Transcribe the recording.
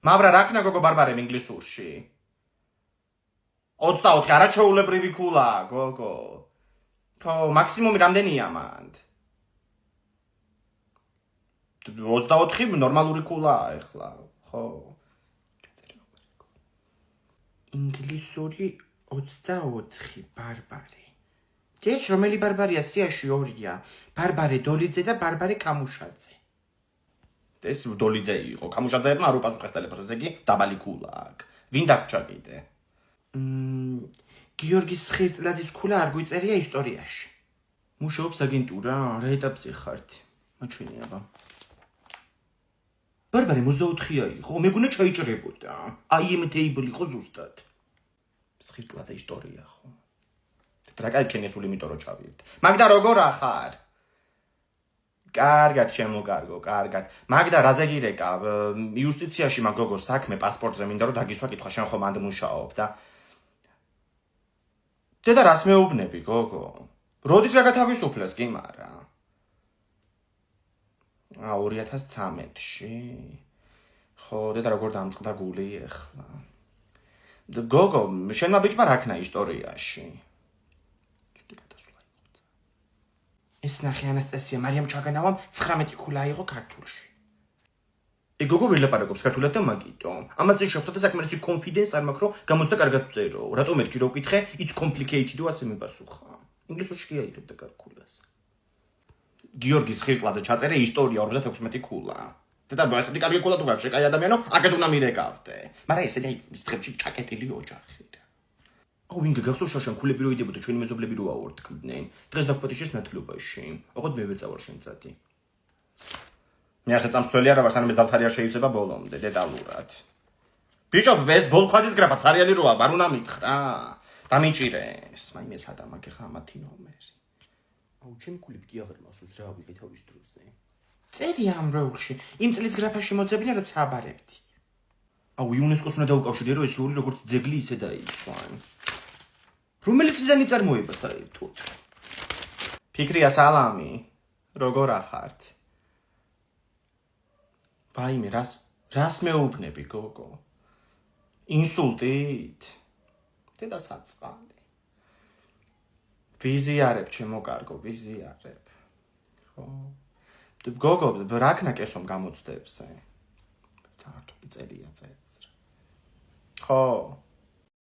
მავრა რა ქნა გოგო ბარბარემ ინგლისურში? 24 არაჩვეულებრივი ქულა, გოგო. ხო, მაქსიმუმი რამდენია მანდ? 24 ნორმალური ქულაა ეხლა, ხო. ინგლისური 24 ბარბარე. ეს რომელი ბარბარია? სიაში 2-ია. ბარბარე დოლიძე და ბარბარე კამუშაძე. ეს დოლიძე იყო, კამუშაძეებმა არ უპასუხეს ტელეფონზე, იგი დაბალი ქულა აქვს. ვინ დაგვრჩა კიდე? გიორგი ხირტლაძის ქულა არ გვიწერია ისტორიაში. მუშაობს აგენტურა, რა ეტაპზე ხართ? მაჩვენიაბა. ბარბარე 24-ია იყო, მეგონა ჩაიჭრებოდა. IMTable იყო ზუსტად. ხირტლაძე ისტორია ხო? რა კაიქენესული იმიტომ რომ ჩავირთ. მაგდა როგორ ახარ? კარგად შემოგარგო, კარგად. მაგდა რაზე გირეკავ? იუსტიციაში მაგ გოგოს საქმე პასპორტზე მინდა რომ დაგისვა კითხვა, შენ ხომ ანდ მუშაობ და დედა რას მეუბნები, გოგო? როდის რა გათავისუფლეს კი მარა? 2013-ში. ხო, დედა როგორ დამწყდა გული ეხლა. გოგო, შენმა ბიჭმა რა ქნა ისტორიაში? ეს ნახე ანასტასია, მარიამ ჩაგანავამ 19 ქულა იყო ქართულში. გოგო ვერ ლაპარაკობს ქართულად და მაგიტო. ამაზე შეხვდა და საკმარისი კონფიდენს არ მაქვს, რომ გამოცდა კარგად წერო. რატომ ერთი რო ვკითხე, it's complicated და ასე მიპასუხა. ინგლისურში კი აიღებდა ქულას. გიორგის ხირტლაძე ჩაწერე ისტორია 56 ქულა. და ასეთი კარგი ქულა თუ გაქვს, შეკაი ადამიანო, აქეთ უნდა მირეკავდე. მაგრამ ესენი ის დღებში ჩაკეტილი ოჯახი. აუ ვინ გახსოვს შაშან ქულები რო იდებოდა ჩვენი მეზობლები რო აორთქლდნენ. დღეს დაგფოთიშეს ნათლობაში. ოღონდ მე ვერ წავარ შენ წადი. მე ასე წამსვლელი არა ვარ, სანამ ეს დავთარი არ შეიცება ბოლომდე დეტალურად. ბიჭო, ეს ბოლქვაძის გრაფა ცარიალი როა, არ უნდა მითხრა. დამიჭირეს. მაინც ადამაკე ხა მათი ნომერი. აუ ჩემი ქულები კი აღარ მასუს რა ვიღე თავის დროზე. წერი ამ როულში. იმ წლის გრაფაში მოძებნე რომ ცაბარებდი. აუ იუნესკოს უნდა დაუკავშირდე რომ ეს როული როგორც ძეგლი ისე დაიცვან. რომელი წლიდან იწარმოება საერთოდ? ფიქრია სალამი. როგორ ახართ? ვაიმე, რას მეუბნები, გოგო? ინსულტით? დედა საწყალი. ვიზიარებ, ჩემო კარგო, ვიზიარებ. ხო. გოგო, რა ქნა კესომ გამოცდებზე? წართ წერია წერს. ხო.